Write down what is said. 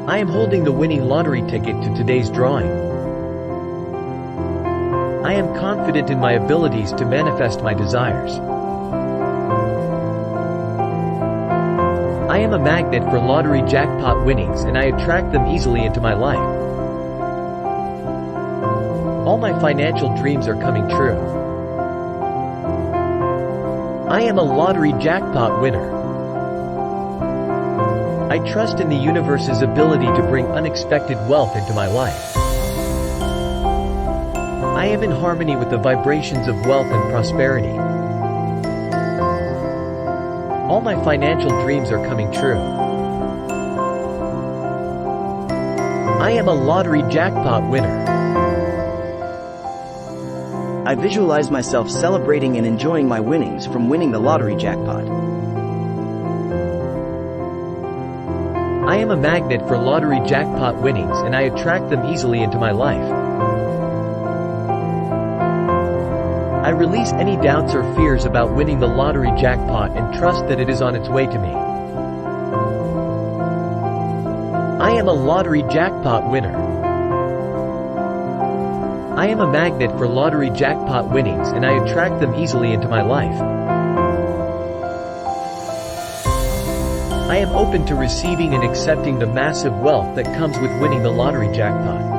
I am holding the winning lottery ticket to today's drawing. I am confident in my abilities to manifest my desires. I am a magnet for lottery jackpot winnings and I attract them easily into my life. All my financial dreams are coming true. I am a lottery jackpot winner. I trust in the universe's ability to bring unexpected wealth into my life. I am in harmony with the vibrations of wealth and prosperity. All my financial dreams are coming true. I am a lottery jackpot winner. I visualize myself celebrating and enjoying my winnings from winning the lottery jackpot. I am a magnet for lottery jackpot winnings and I attract them easily into my life. I release any doubts or fears about winning the lottery jackpot and trust that it is on its way to me. I am a lottery jackpot winner. I am a magnet for lottery jackpot winnings and I attract them easily into my life. I am open to receiving and accepting the massive wealth that comes with winning the lottery jackpot.